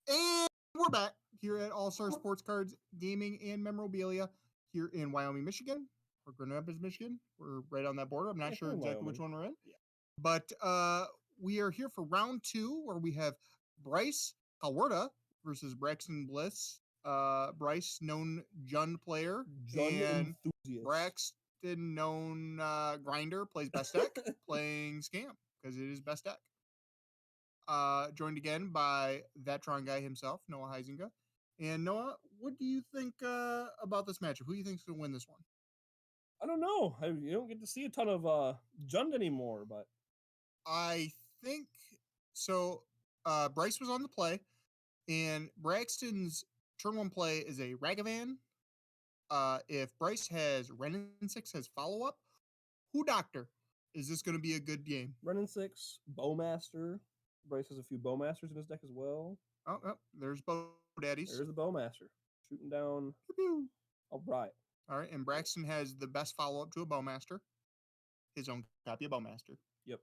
And we're back here at All Star Sports Cards, Gaming, and Memorabilia here in Wyoming, Michigan, or Grand Rapids, Michigan. We're right on that border. I'm not Yeah, sure we're in exactly which Wyoming. one we're in. Yeah. But we are here for round two, where we have Bryce Hawerda versus Braxton Bliss. Bryce, known Jund player, Jund and enthusiast. Braxton, known grinder, plays best deck, playing Scam because it is best deck. Joined again by Vetron guy himself, Noah Huizinga. And Noah, what do you think about this matchup? Who do you think's going to win this one? I don't know. You don't get to see a ton of Jund anymore, but I think so. Bryce was on the play, and Braxton's turn one play is a Ragavan. If Bryce has Renin 6 as follow up, who doctor? Is this going to be a good game? Renin 6, Bowmaster. Bryce has a few Bowmasters in his deck as well. Oh, there's Bow Daddies. There's the Bowmaster. Shooting down. Pew-pew. All right. All right, and Braxton has the best follow up to a Bowmaster. His own copy of Bowmaster. Yep.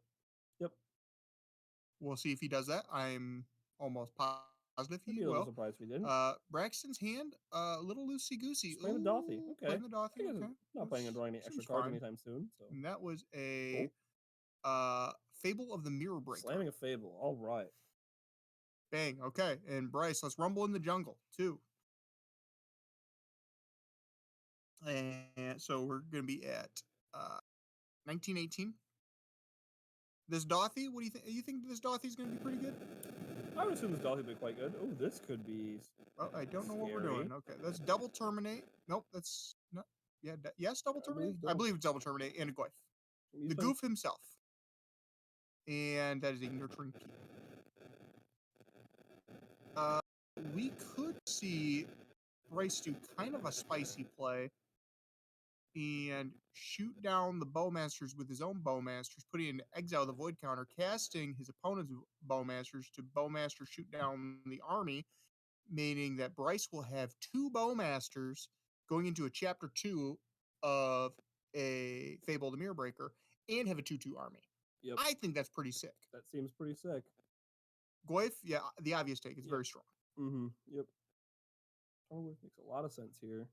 We'll see if he does that. I'm almost positive he I'd be a little will. surprised if he didn't. Braxton's hand, a little loosey goosey. Playing the Dothy. Okay. Playing the Dothy. Okay. Not planning on drawing any extra cards anytime soon. So. And that was a Fable of the Mirror Breaker. Slamming a Fable. All right. Bang. Okay. And Bryce, let's rumble in the jungle too. And so we're going to be at 1918. This Dothy, what do you think? You think this Dothy is going to be pretty good? I would assume this Dothy would be quite good. Oh, this could be. Oh, I don't know what we're doing. Okay, that's double terminate. Nope, that's not. Yeah, yes, double terminate. I believe it's double terminate and a Goif. The goof himself. And that is a nurturing key. We could see Bryce do kind of a spicy play and shoot down the Bowmasters with his own Bowmasters, putting an exile the Void counter, casting his opponent's Bowmasters to Bowmaster shoot down the army, meaning that Bryce will have two Bowmasters going into a chapter 2 of a Fable the Mirror Breaker and have a 2/2 army. Yep. I think that's pretty sick. That seems pretty sick. Goif, yeah, the obvious take. It's very strong. Mm-hmm. Yep. Goif makes a lot of sense here.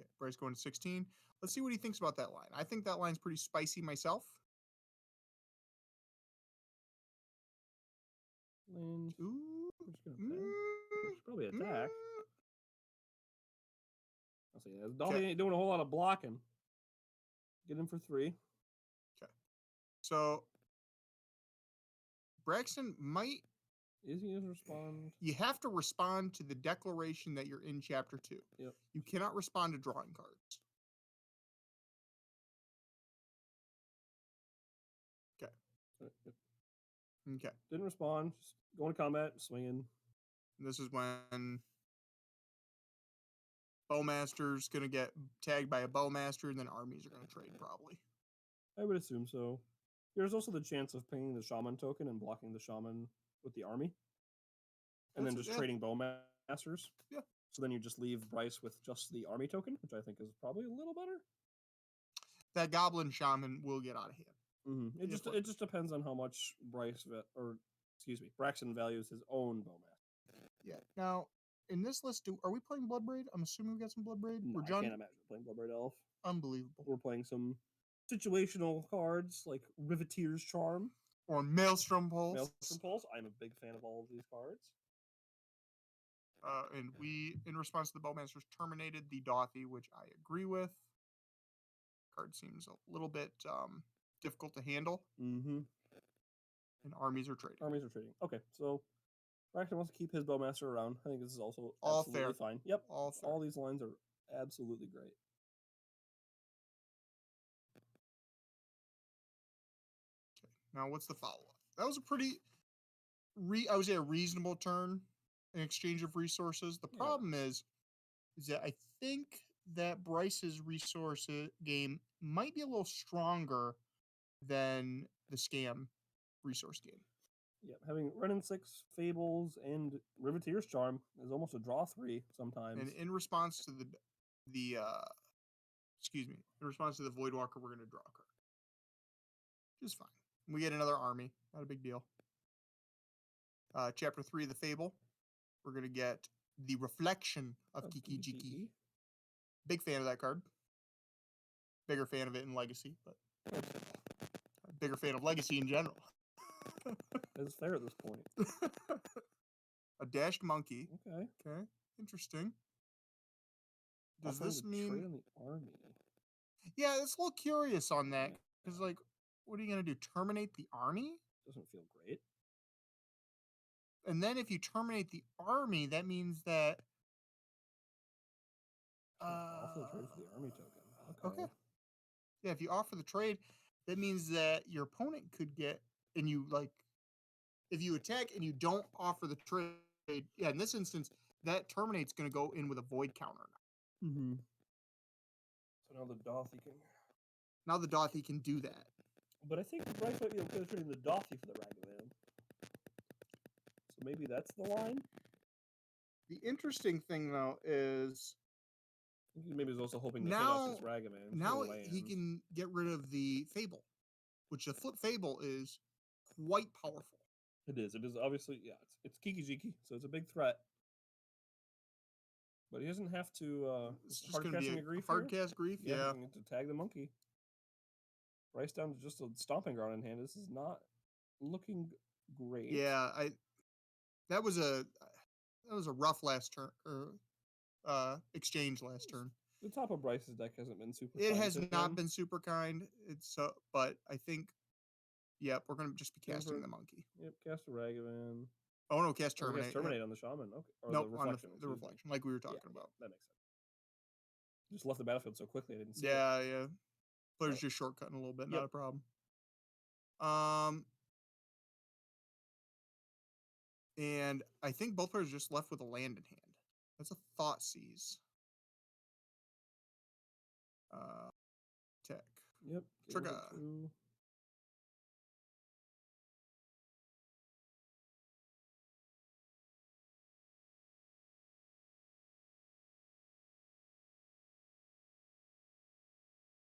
Okay, Bryce going to 16. Let's see what he thinks about that line. I think that line's pretty spicy myself. Ooh. We're just gonna Should probably attack. I'll see. Dolly ain't doing a whole lot of blocking. Get him for 3. Okay. So Braxton might. Is he going to respond? You have to respond to the declaration that you're in chapter 2. Yep. You cannot respond to drawing cards. Okay. Yep. Okay. Didn't respond. Just going to combat, swinging. And this is when Bowmaster's going to get tagged by a Bowmaster, and then armies are going to trade probably. I would assume so. There's also the chance of pinging the Shaman token and blocking the Shaman with the army. And then just trading Bowmasters. Yeah. So then you just leave Bryce with just the army token, which I think is probably a little better. That Goblin Shaman will get out of hand. Mm-hmm. It just depends on how much Braxton values his own Bowmaster. Yeah. Now, in this list, are we playing Bloodbraid? I'm assuming we got some Bloodbraid. No, I can't imagine playing Bloodbraid Elf. Unbelievable. We're playing some situational cards like Riveteer's Charm. Or Maelstrom Pulse. Maelstrom Pulse. I'm a big fan of all of these cards. And we, in response to the Bowmasters, terminated the Dothy, which I agree with. Card seems a little bit difficult to handle. Mm-hmm. And armies are trading. Okay, so Braxton wants to keep his Bowmaster around. I think this is also all absolutely fair. Fine. Yep. All fair. All these lines are absolutely great. Okay. Now, what's the follow-up? That was a pretty, I would say, a reasonable turn in exchange of resources. The problem is that I think that Bryce's resource game might be a little stronger than the Scam resource game. Yeah, having Renin 6, Fables, and Riveteer's Charm is almost a draw 3 sometimes. And in response to in response to the Voidwalker, we're going to draw a card. Just fine. We get another army. Not a big deal. Chapter 3 of the Fable, we're going to get the Reflection of Oh, Kiki Jiki. Kiki. Big fan of that card. Bigger fan of it in Legacy, but bigger fan of Legacy in general. It's fair at this point. A dashed monkey. Okay. Okay. Interesting. Does Offering this to mean... trade on the army? Yeah, it's a little curious on that. Because, like, what are you going to do? Terminate the army? Doesn't feel great. And then if you terminate the army, that means that... Offer the trade for the army token. Okay. Yeah, if you offer the trade, that means that your opponent could get... And you, like... If you attack and you don't offer the trade... Yeah, in this instance, that terminate's going to go in with a void counter now. Mm-hmm. So now the Dothy can... Now the Dothy can do that. But I think Bryce might be okay with trading the Dothy for the Ragavan. So maybe that's the line? The interesting thing, though, is... Maybe he's also hoping to hit us this Ragavan. Now he can get rid of the Fable, which the flip Fable is quite powerful. It is. It is obviously, yeah, it's Kiki Jiki, so it's a big threat. But he doesn't have to it's just going to be a hard cast grief. Yeah. To tag the monkey. Bryce down to just a stomping ground in hand. This is not looking great. Yeah, that was a rough last turn exchange last turn. The top of Bryce's deck hasn't been super. It has not been super kind. It's but I think, yep, we're gonna just be casting the monkey. Yep, cast a Ragavan. Oh no, cast terminate. Cast terminate on the shaman. Okay, or nope, the reflection. On the reflection, like we were talking about. That makes sense. Just left the battlefield so quickly, I didn't see. Yeah, yeah. Player's just shortcutting a little bit, not a problem. And I think both players are just left with a land in hand. That's a Thoughtseize. Tech. Yep. Trigger.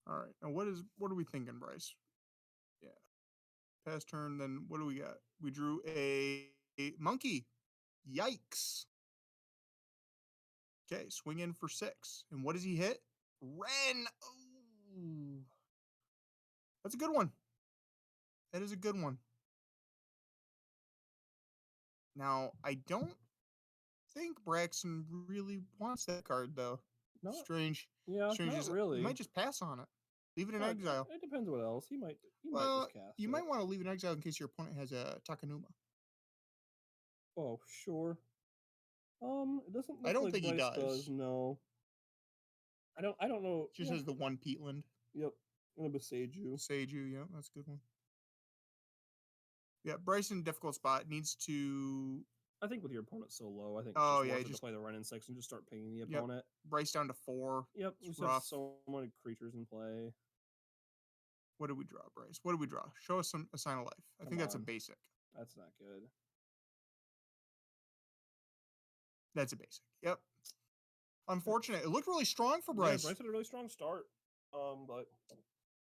All right. Now what are we thinking, Bryce? Yeah. Pass turn, then what do we got? We drew a monkey. Yikes. Okay, swing in for 6. And what does he hit? Ren. Oh. That's a good one. That is a good one. Now, I don't think Braxton really wants that card, though. No. Strange. Yeah, Strange. not really. He might just pass on it. Leave it in exile. It depends what else. He might just cast you might want to leave it in exile in case your opponent has a Takanuma. Oh, sure. It doesn't look I don't like think Bryce he does. No. I don't know. Just has the one Peatland. Yep. And a Beseiju. Beseiju, yeah, that's a good one. Yeah, Bryson, difficult spot, needs to... I think with your opponent so low, I think it's just play the run in 6 and just start pinging the opponent. Bryce down to 4. Yep, we have so many creatures in play. What did we draw, Bryce? What did we draw? Show us a sign of life. I think that's a basic. That's not good. That's a basic. Yep. Unfortunate. It looked really strong for Bryce. Yeah, Bryce had a really strong start. But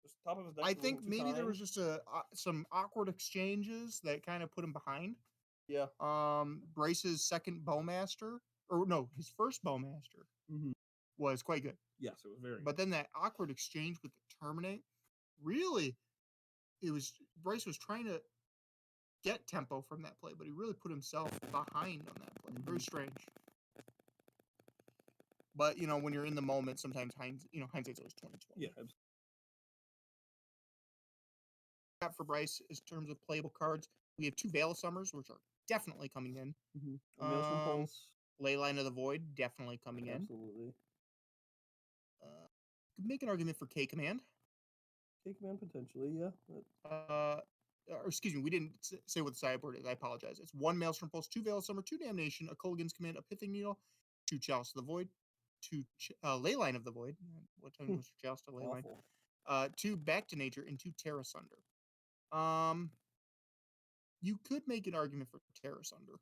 just top of his deck. I think maybe there was just some awkward exchanges that kind of put him behind. Yeah. Bryce's second Bowmaster, or no, his first Bowmaster was quite good. Yes, it was very good. But then that awkward exchange with the Terminate, really, Bryce was trying to get tempo from that play, but he really put himself behind on that play. Very strange. But, when you're in the moment, sometimes hindsight's always 20/20. Yeah. For Bryce, in terms of playable cards, we have 2 Veil of Summers, which are definitely coming in. Maelstrom Pulse. Leyline of the Void, definitely coming in. Absolutely. Could make an argument for K Command. K Command, potentially, yeah. Or excuse me, we didn't say what the sideboard is. I apologize. It's 1 Maelstrom Pulse, 2 Veil of Summer, 2 Damnation, a Kolaghan's Command, a Pithing Needle, 2 Chalice of the Void, 2 Leyline of the Void. What time was your Chalice to Leyline? 2 Back to Nature, and 2 Terra Sunder. You could make an argument for Terra Sunder.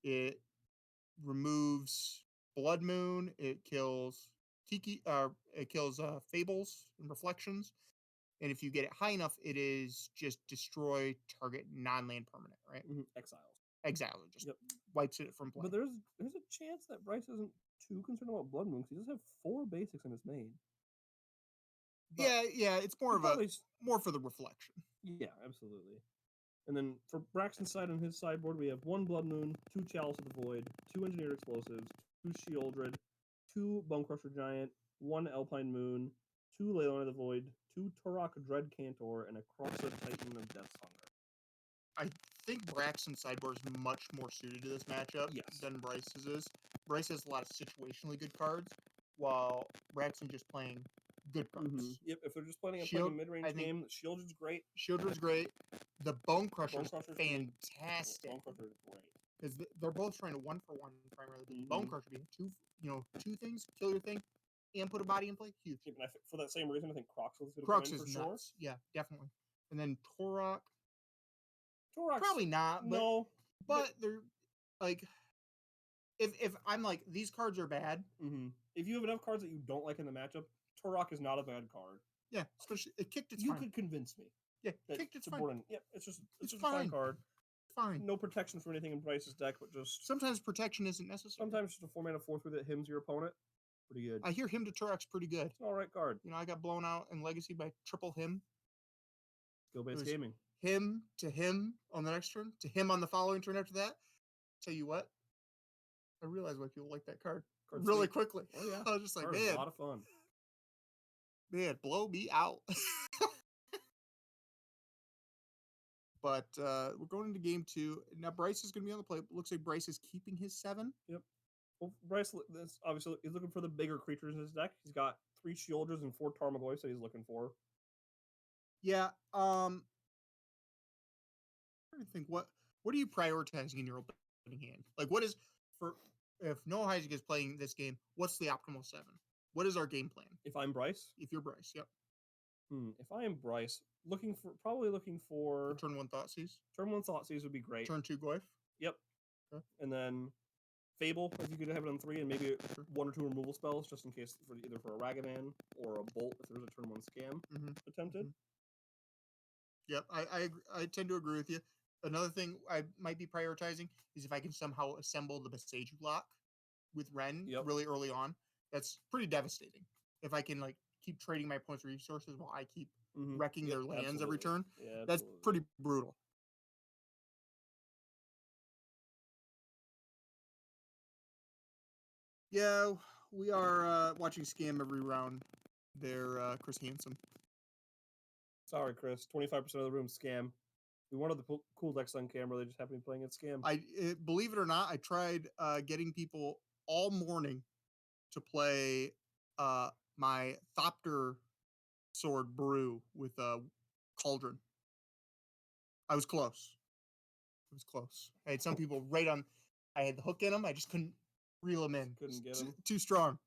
It removes Blood Moon. It kills Fables and Reflections. And if you get it high enough, it is just destroy target non-land permanent, right? Exiles. Exile it just wipes it from play. But there's a chance that Bryce isn't too concerned about Blood Moon because he does have 4 basics in his main. But yeah, it's more more for the reflection. Yeah, absolutely. And then for Braxton's side on his sideboard, we have 1 Blood Moon, 2 Chalice of the Void, 2 Engineered Explosives, 2 Shieldred, 2 Bone Crusher Giant, 1 Alpine Moon, 2 Leyline of the Void, 2 Turok Dread Cantor, and a Crossa Titan of Death's Hunger. I think Braxton's sideboard is much more suited to this matchup than Bryce's is. Bryce has a lot of situationally good cards, while Braxton just playing good cards. Yep, if they're just playing a mid-range game, Shieldred's great. Shieldred's great. The Bone Crusher's fantastic. Bone Crusher's great. Because they're both trying to 1-for-1 primarily. The Bone Crusher being two things, kill your thing, and put a body in play. Huge. And for that same reason, I think Crocs is going to Crocs is nuts. Sure. Yeah, definitely. And then Turok. Probably not. But, no. But they're like, if I'm like, these cards are bad. If you have enough cards that you don't like in the matchup, Turok is not a bad card. Yeah, especially it kicked its You could convince me. Yeah, kicked its fine. Yeah, it's just a fine card. Fine. No protection from anything in Bryce's deck, but just sometimes protection isn't necessary. Sometimes just a 4-mana 4/3 that hymns your opponent. Pretty good. I hear Hymn to Turok's pretty good. It's an alright card. I got blown out in Legacy by triple Hymn. Go base gaming. Him to him on the next turn, to him on the following turn after that. Tell you what, I realized why people like that card really quickly. Oh yeah, I was just like, man, a lot of fun. Man, blow me out. But we're going into game 2 now. Bryce is going to be on the play. Looks like Bryce is keeping his 7. Yep. Well, Bryce, obviously, he's looking for the bigger creatures in his deck. He's got 3 Shielders and 4 Tarmogoyfs that he's looking for. Yeah. I'm trying to think what are you prioritizing in your opening hand? Like, what is for if Noah Huizinga is playing this game? What's the optimal 7? What is our game plan? If I'm Bryce, if you're Bryce, yep. If I am Bryce, probably looking for turn 1 Thoughtseize. Turn 1 Thoughtseize would be great. Turn 2 Goyf. Yep. Okay. And then Fable, if you could have it on 3, and maybe 1 or 2 removal spells, just in case for either for a Ragavan or a Bolt if there's a turn 1 scam attempted. Yep, I tend to agree with you. Another thing I might be prioritizing is if I can somehow assemble the Beseiju lock with Ren really early on. That's pretty devastating. If I can keep trading my opponent's resources while I keep wrecking their lands every turn, that's pretty brutal. Yeah, we are watching Scam every round there, Chris Hansen. Sorry, Chris. 25% of the room Scam. We wanted the cool decks on camera. They just happen to be playing at Scam. Believe it or not, I tried getting people all morning to play my Thopter Sword Brew with Cauldron. I was close. It was close. I had some people right on. I had the hook in them. I just couldn't reel them in. Couldn't get them. Too strong.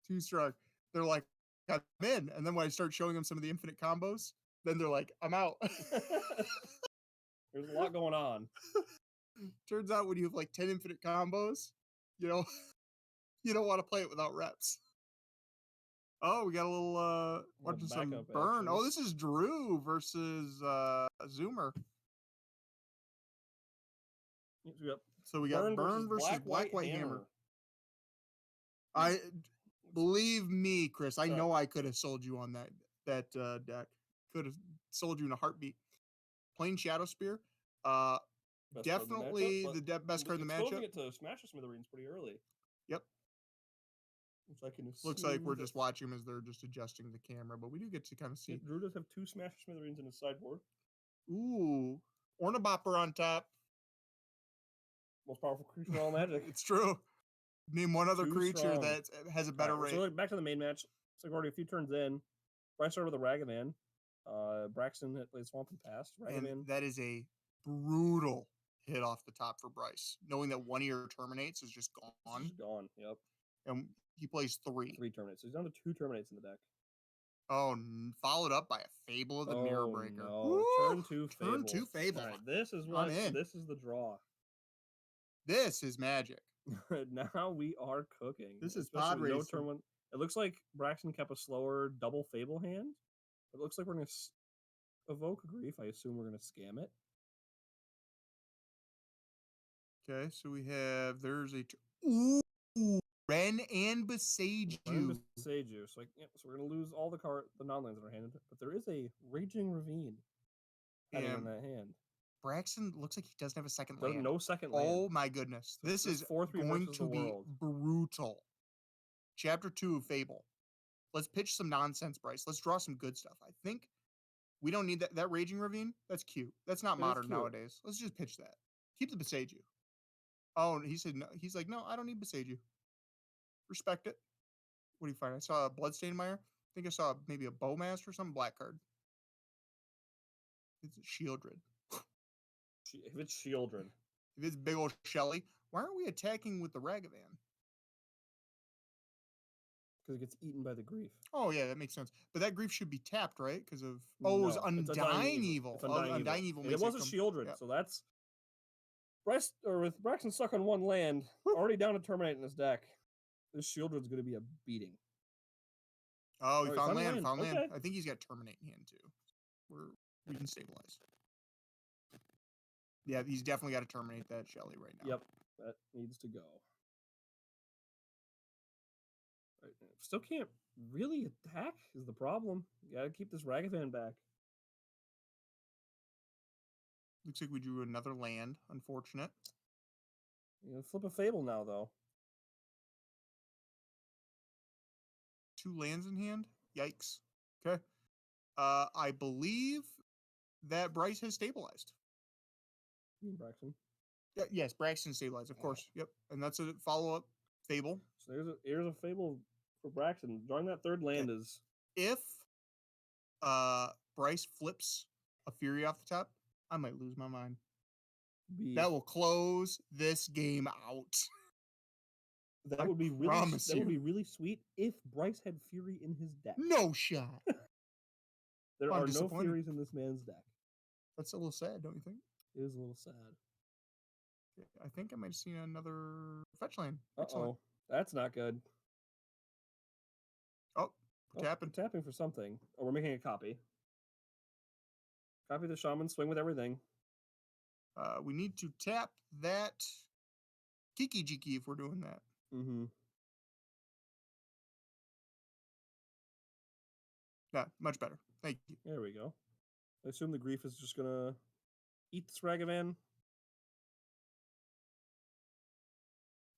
Too strong. They're like, I'm in. And then when I start showing them some of the infinite combos, then they're like, I'm out. There's a lot going on. Turns out when you have 10 infinite combos, you don't want to play it without reps. Oh, we got a little watching some burn. Action. Oh, this is Drew versus Zoomer. Yep. So we got Burn versus Black White Hammer. I believe me, Chris. I know I could have sold you on that deck. Could have sold you in a heartbeat. Plain Shadow Spear. Definitely the best card in the matchup. It to Smash the Smithereens pretty early. Yep. Looks like we're just watching them as they're just adjusting the camera, but we do get to kind of see. Yeah, Drew does have 2 Smash the Smithereens in his sideboard. Ooh, Ornabopper on top. Most powerful creature in all Magic. It's true. Name one other creature that has a better rate. So back to the main match. So already a few turns in. Bryce started with a Ragavan. Braxton had played Swamp and passed. Ragavan. And that is a brutal hit off the top for Bryce. Knowing that 1 of your terminates is just gone. It's gone, yep. And he plays 3. 3 terminates. So he's down to 2 terminates in the deck. Oh, followed up by a Fable of the Mirror Breaker. No. Turn 2 Fable. Turn 2 Fable. All right, this is the draw. This is magic. Now we are cooking. This is pod racing. It looks like Braxton kept a slower double Fable hand. It looks like we're going to evoke grief. I assume we're going to scam it. Okay, so we have there's a ooh Ren and Besage you. Besage you. So, so we're going to lose all the non-lands in our hand, but there is a Raging Ravine heading in that hand. Braxton looks like he doesn't have a second land. No second land. Oh my goodness. This is 4-3 going versus to the be world. brutal. Chapter 2 of Fable. Let's pitch some nonsense, Bryce. Let's draw some good stuff. I think we don't need that Raging Ravine. That's cute. That's not modern nowadays. Let's just pitch that. Keep the Besage you. Oh, he said no. He's like, no, I don't need Besage you. Respect it. What do you find? I saw a Bloodstained Mire. I think I saw maybe a Bowmaster or something. Black card. It's a Shieldred. If it's Shieldred. If it's big old Shelly, why aren't we attacking with the Ragavan? Because it gets eaten by the grief. Oh yeah, that makes sense. But that grief should be tapped, right? Because of it was Undying Evil. It's Undying Evil. It was a Shieldred, so that's with Braxton stuck on one land, already down to terminate in his deck. This Shieldred's going to be a beating. Oh, he found land. Found land. I think he's got terminate in hand too. We can stabilize. Yeah, he's definitely got to terminate that Shelly right now. Yep, that needs to go. Right, still can't really attack is the problem. You got to keep this Ragavan back. Looks like we drew another land. Unfortunate. You know, flip a Fable now, though. 2 lands in hand? Yikes. Okay. I believe that Bryce has stabilized. Braxton? Yes, Braxton stabilized, of course. Yep. And that's a follow-up Fable. So here's a Fable for Braxton. Drawing that third land is... If Bryce flips a Fury off the top, I might lose my mind. That will close this game out. That would be really sweet if Bryce had Fury in his deck. No shot. There are no Furies in this man's deck. That's a little sad, don't you think? It is a little sad. I think I might have seen another fetch land. Uh-oh. That's not good. Oh, tapping. Tapping for something. Oh, we're making a copy. Copy the Shaman, swing with everything. We need to tap that Kiki Jiki if we're doing that. Mm-hmm. Yeah, much better. Thank you. There we go. I assume the grief is just gonna eat this Ragavan.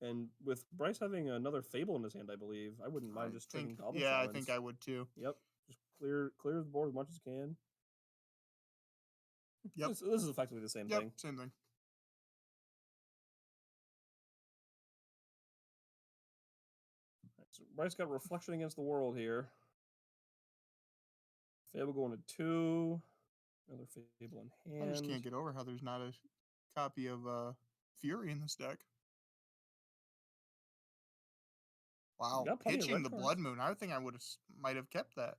And with Bryce having another Fable in his hand, I believe, I wouldn't mind just taking Goblin Shamans. I think I would too. Yep. Just clear the board as much as can. Yep. This is effectively the same thing. Yep, same thing. Right, so Bryce got Reflection Against the World here. Fable going to 2. Another Fable in hand. I just can't get over how there's not a copy of Fury in this deck. Wow, pitching the Blood Moon. I think I might have kept that.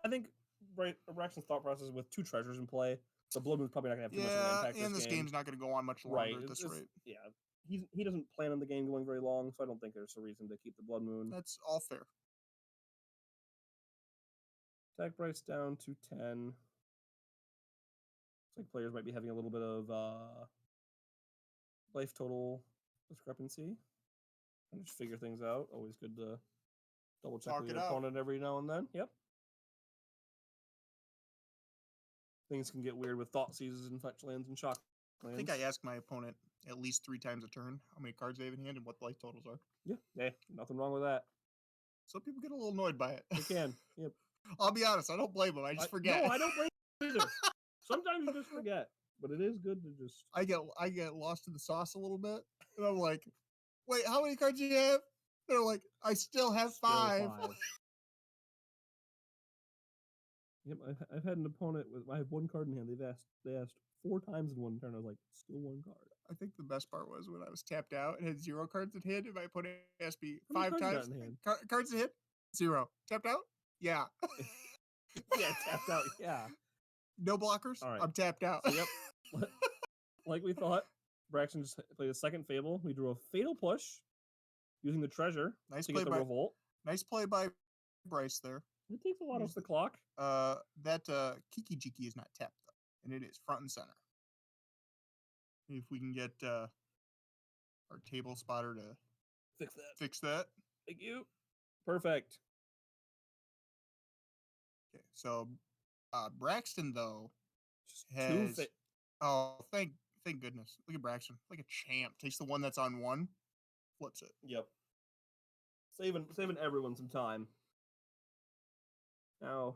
I think Braxton's thought process with 2 treasures in play, the Blood Moon's probably not going to have too much of an impact. And this game's not going to go on much longer at this rate. Yeah, he doesn't plan on the game going very long, so I don't think there's a reason to keep the Blood Moon. That's all fair. Attack Bryce down to 10. Looks like players might be having a little bit of life total discrepancy. And just figure things out. Always good to double check with your opponent every now and then. Yep. Things can get weird with Thought Seizes and Fetch Lands and Shock Lands. I think I ask my opponent at least 3 times a turn how many cards they have in hand and what the life totals are. Yeah, nothing wrong with that. Some people get a little annoyed by it. They can. Yep. I'll be honest, I don't blame them. I just forget. No, I don't blame them either. Sometimes you just forget, but it is good to just. I get lost in the sauce a little bit, and I'm like, "Wait, how many cards do you have?" They're like, "I still have 5." Yep, I've had an opponent with I have 1 card in hand. They asked 4 times in 1 turn. I was like, still 1 card. I think the best part was when I was tapped out and had 0 cards in hand, and my opponent asked me 5 times. Cards in hand? 0. Tapped out? Yeah. Yeah, tapped out. Yeah. No blockers? All right. I'm tapped out. So, yep. Like we thought, Braxton just played a second Fable. We drew a Fatal Push using the treasure to get the Revolt. Nice play by Bryce there. It takes a lot Use off the clock. That Kiki Jiki is not tapped though, and it is front and center. If we can get our table spotter to Fix that. fix that. Thank you. Perfect. Okay, so Braxton though Just has thank goodness. Look at Braxton, like a champ. Takes the one that's on one, flips it. Yep. Saving everyone some time. Now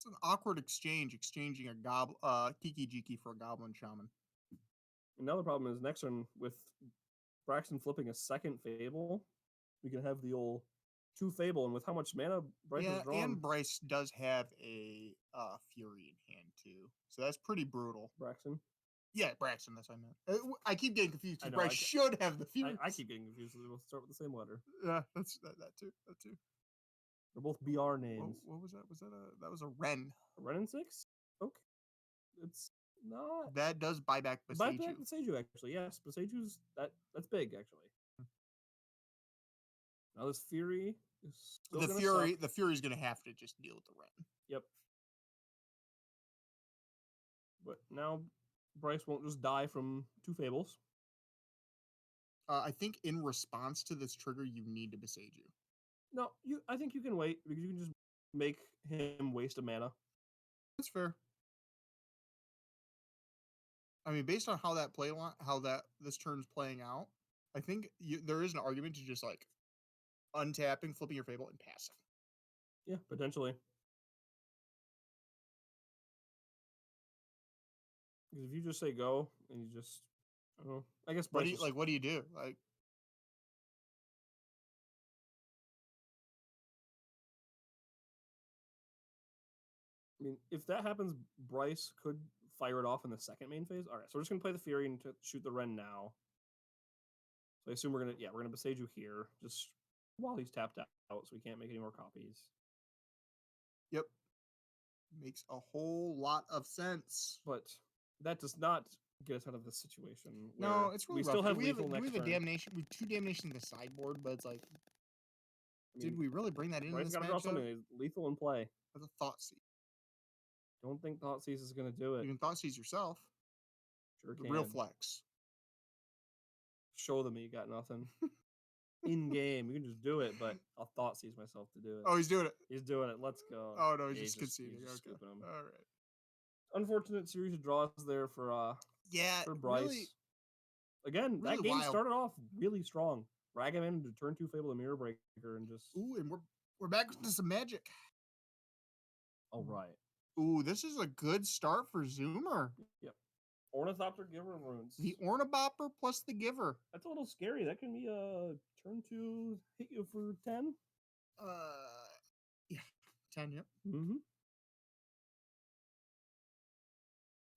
It's an awkward exchange, exchanging a Kiki Jiki for a Goblin Shaman. another problem is next turn with Braxton flipping a second Fable, we can have the old 2 Fable, and with how much mana Bryce has drawn. And Bryce does have a Fury in hand too, so that's pretty brutal. Braxton. Yeah, Braxton. That's what I meant. I keep getting confused I because know, Bryce should have the Fury. I keep getting confused. We'll start with the same letter. Yeah, that's that too. That too. They're both BR names. What was that? That was a Ren? A Ren and 6? Okay. It's not. That does buy back Beseju. Buy back Beseju, actually. Yes, Beseju's that's big, actually. Now this Fury is still the Fury's gonna have to just deal with the Ren. Yep. But now Bryce won't just die from 2 Fables. I think in response to this trigger, you need to Beseju. No, I think you can wait because you can just make him waste a mana. That's fair. I mean, based on how that this turn's playing out, I think there is an argument to just like untapping, flipping your Fable, and passing. Yeah, potentially. Because if you just say go and you just, I don't know. I guess What do you do? Like, I mean, if that happens, Bryce could fire it off in the second main phase. All right, so we're just gonna play the Fury and shoot the Ren now. So I assume we're gonna Beseju here just while he's tapped out, so we can't make any more copies. Yep, makes a whole lot of sense. But that does not get us out of this situation. No, it's really we rough. Still have we have lethal next turn. damnation. We have 2 damnation in the sideboard, but it's like, did we really bring that in? Bryce got to draw something lethal in play. That's a Thoughtseize. Don't think Thoughtseize is going to do it. You can Thoughtseize yourself. Sure the can. Real flex. Show them you got nothing. In game, you can just do it, but I'll Thoughtseize myself to do it. Oh, he's doing it. He's doing it. Let's go. Oh no, he's just conceding. He's just scooping him. All right. Unfortunate series of draws there for Bryce. Really, Again, really that game wild. started off really strong. Ragavan to turn 2 Fable the Mirror Breaker and just. Ooh, and we're back to some magic. All right. Ooh, this is a good start for Zoomer. Yep. Ornithopter Giver Runes. The Ornibopper plus the Giver. That's a little scary. That can be a turn 2 hit you for 10. Yeah, 10. Yep. Mm-hmm.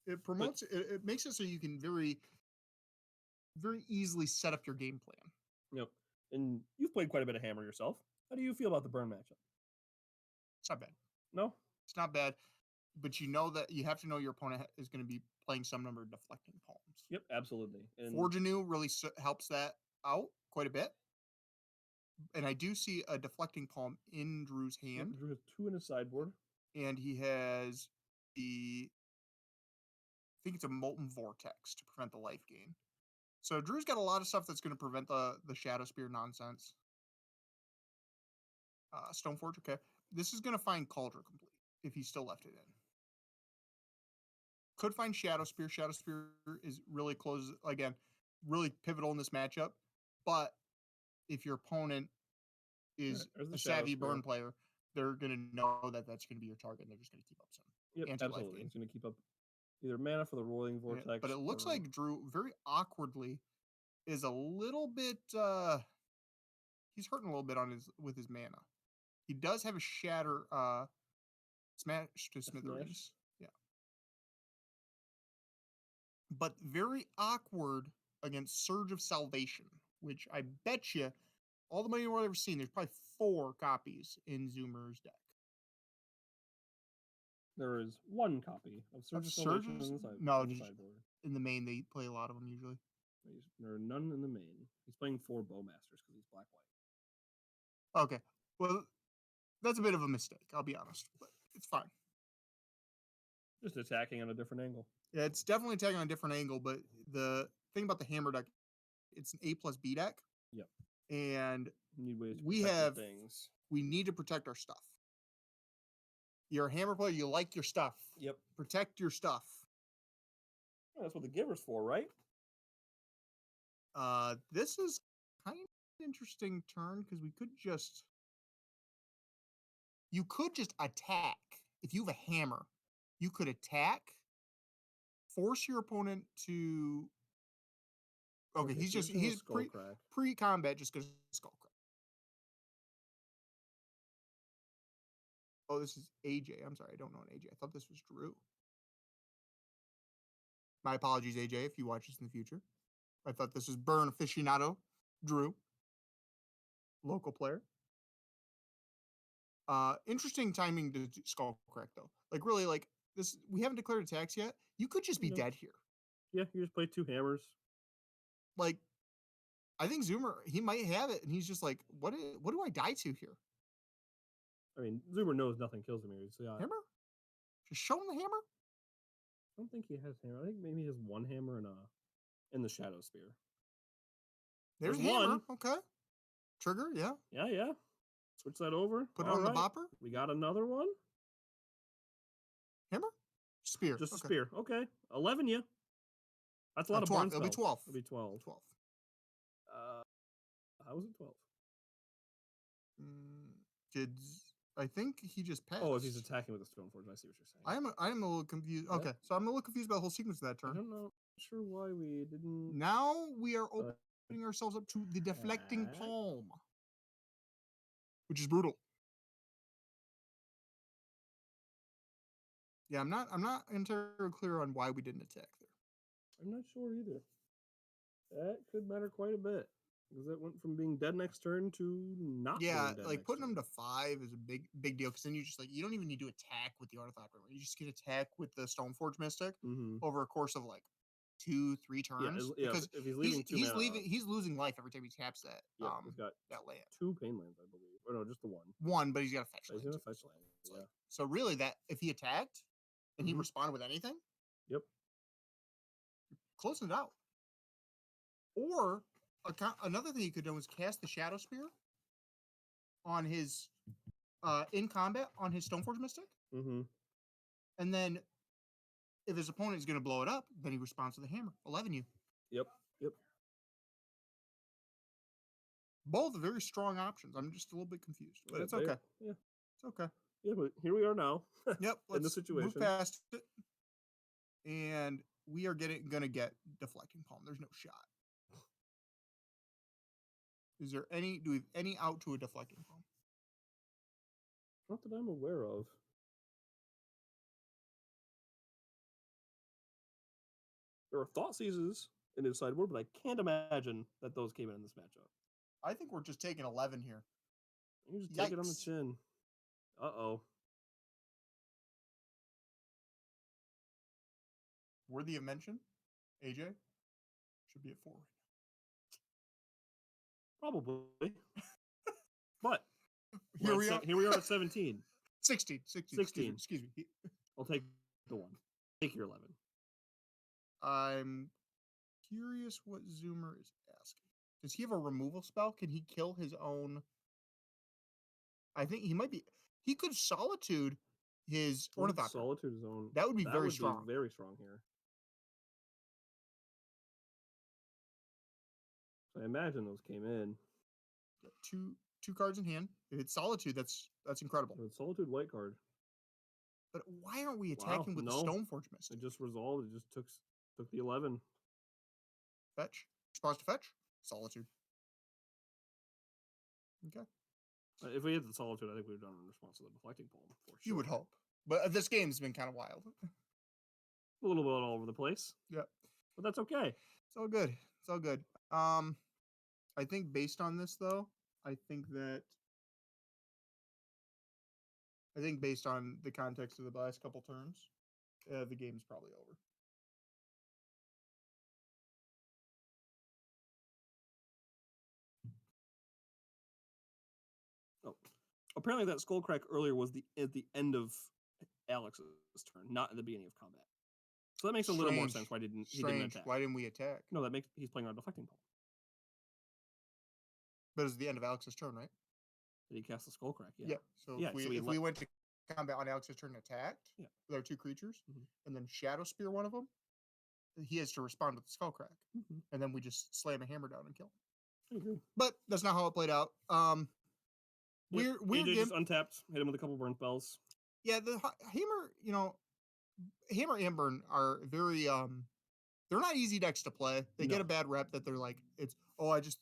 It promotes. It makes it so you can very, very easily set up your game plan. Yep. And you've played quite a bit of Hammer yourself. How do you feel about the burn matchup? It's not bad. No, it's not bad. But you know that you have to know your opponent is going to be playing some number of deflecting palms. Yep, absolutely. And Forgenew really helps that out quite a bit. And I do see a deflecting palm in Drew's hand. Drew has 2 in his sideboard. And he has I think it's a Molten Vortex to prevent the life gain. So Drew's got a lot of stuff that's going to prevent the Shadow Spear nonsense. Stoneforge, okay. This is going to find Cauldron complete if he still left it in. Could find Shadow Spear. Shadow Spear is really close, again, really pivotal in this matchup. But if your opponent is a savvy burn player, they're going to know that that's going to be your target, and they're just going to keep up some absolutely. It's going to keep up either mana for the Rolling Vortex. Yeah, but it looks like Drew, very awkwardly, is a little bit, he's hurting a little bit with his mana. He does have a Shatter, Smash to Smithereens. Yeah. But very awkward against Surge of Salvation, which I bet you all the money in the world I've ever seen, there's probably 4 copies in Zoomer's deck. There is 1 copy of Surge of Salvation sideboard. In the main, they play a lot of them usually. There are none in the main. He's playing 4 Bowmasters because he's black-white. Okay. Well, that's a bit of a mistake, I'll be honest, but it's fine. Just attacking on a different angle. Yeah, it's definitely attacking on a different angle, but the thing about the hammer deck, it's an A plus B deck. Yep. And You need ways to we protect your have things. we need to protect our stuff. You're a hammer player, you like your stuff. Yep. Protect your stuff. Well, that's what the giver's for, right? This is kind of an interesting turn because you could just attack. If you have a hammer, you could attack, force your opponent to. Okay, Okay, he's so he's skull crack. pre-combat just because skull crack. Oh, this is AJ. I'm sorry, I don't know an AJ. I thought this was Drew. My apologies, AJ, if you watch this in the future. I thought this was Burn aficionado, Drew, local player. Interesting timing to skull crack though. Like really, like this, we haven't declared attacks yet. You could just be No. dead here. Yeah, you just play 2 hammers. Like, I think Zoomer, he might have it, and he's just like, what do I die to here? I mean, Zoomer knows nothing kills him here. So, Hammer? Just show him the hammer. I don't think he has hammer. I think maybe he has 1 hammer and the shadow spear. There's There's hammer. one. Okay. Trigger. Yeah. Yeah. Switch that over. Put it on the bopper. We got another one. Hammer. Spear. Just a spear. Okay. 11. Yeah. That's a lot of 12. barn It'll spells. be 12. It'll be 12. 12. How was it 12? I think he just passed. Oh, if he's attacking with a Stoneforge, I see what you're saying. I am a little confused. Yeah. Okay, so I'm a little confused by the whole sequence of that turn. I don't know. Not sure why we didn't. Now we are opening ourselves up to the deflecting palm, which is brutal. Yeah, I'm not entirely clear on why we didn't attack there. I'm not sure either. That could matter quite a bit because it went from being dead next turn to not. Yeah, being dead like next putting turn. them to 5 is a big deal because then you just like you don't even need to attack with the Ornithopter. You just can attack with the Stoneforge Mystic over a course of like 2-3 turns. Yeah, because if he's leaving he's losing life every time he taps that. Yeah, he's got that land. 2 pain lands, I believe. Or no, just the one. One, but he's got a fetch land. He's gonna fetch land. Yeah. So really, that if he attacked and he responded with anything, yep, closing it out. Or another thing he could do was cast the Shadow Spear on his in combat on his Stoneforge Mystic, and then if his opponent is going to blow it up, then he responds to the hammer. 11 you. Yep. Both very strong options. I'm just a little bit confused, but it's okay. Yeah, it's okay. Yeah, but here we are now. Yep. Let's in the situation. Move past it, and we are gonna get deflecting palm. There's no shot. Is there any? Do we have any out to a deflecting palm? Not that I'm aware of. There are Thought Seizes in his sideboard, but I can't imagine that those came in this matchup. I think we're just taking 11 here. You just take it on the chin. Uh-oh. Worthy of mention, AJ should be at 4 right now. Probably. But here we are. Here we are at 17. 16. Excuse me. I'll take the 1. Take your 11. I'm curious what Zoomer is asking. Does he have a removal spell? Can he kill his own? I think he might be. He could Solitude his Ornithopter. Solitude his own. That would be very strong. Very strong here. So I imagine those came in. Two cards in hand. If it's Solitude, that's incredible. It's Solitude white card. But why aren't we attacking with the Stoneforge Mystic? It just resolved. It just took the 11. Fetch. Response to fetch. Solitude. Okay. If we had the Solitude, I think we'd have done in response to the deflecting palm. For sure. You would hope. But this game's been kind of wild. A little bit all over the place. Yeah. But that's okay. It's all good. It's all good. I think based on this, though, I think based on the context of the last couple turns, the game's probably over. Oh, Apparently, that skull crack earlier was at the end of Alex's turn, not at the beginning of combat. So that makes a little more sense why he didn't attack. Why didn't we attack? No, that makes he's playing on deflecting pole. But it was the end of Alex's turn, right? Did he cast the skull crack? Yeah. So if we went to combat on Alex's turn and attacked with our 2 creatures, and then Shadow Spear one of them, he has to respond with the skull crack, and then we just slam a hammer down and kill him. I agree. But that's not how it played out. Weird AJ game. just untapped, hit him with a couple burn spells. Yeah, the hammer, hammer and burn are very they're not easy decks to play. They get a bad rep that they're like, I just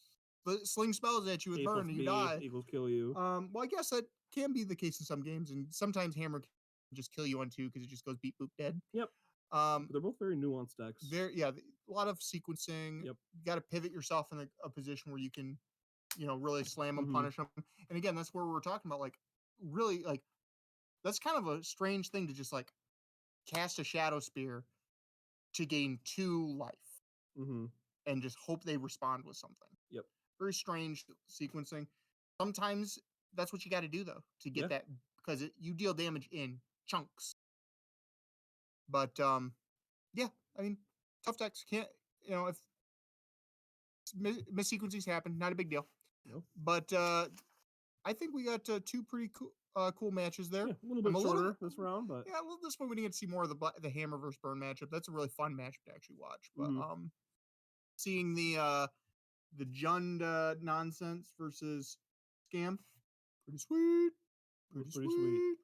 sling spells at you with burn and you die. Equals kill you. Well, I guess that can be the case in some games, and sometimes hammer can just kill you on 2 because it just goes beep boop dead. Yep. But they're both very nuanced decks. A lot of sequencing. Yep. You got to pivot yourself in a position where you can, really slam them, punish them. And again, that's where we were talking about, like, really, like, that's kind of a strange thing to just, like, cast a Shadow Spear to gain 2 life. And just hope they respond with something. Yep. Very strange sequencing. Sometimes that's what you got to do, though, to get that, because you deal damage in chunks. But, yeah, I mean, tough decks can't, if missequencings happen, not a big deal. No. But I think we got 2 pretty cool matches there. Yeah, a little bit shorter this round, but yeah, well, this one we didn't get to see more of the hammer versus burn matchup. That's a really fun matchup to actually watch. But seeing the Jund nonsense versus Scam, pretty sweet. Pretty sweet.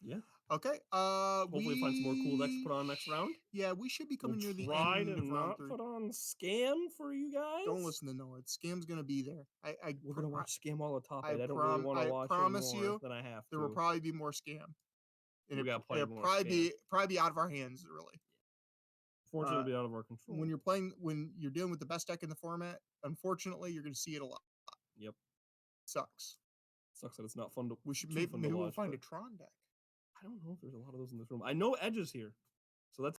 Yeah. Okay. Hopefully find some more cool decks to put on next round. Yeah, we should be coming near the try end to of round not 3. put on Scam for you guys. Don't listen to Noah. Scam's gonna be there. We're gonna watch Scam all the top. I don't really want to watch promise more you than I have to. There will probably be more Scam. And it'll probably be out of our hands, really. Fortunately, it'll be out of our control. When you're dealing with the best deck in the format, unfortunately, you're going to see it a lot. Yep. Sucks that it's not fun to. Maybe we'll find a Tron deck. I don't know if there's a lot of those in this room. I know Edge is here, so that's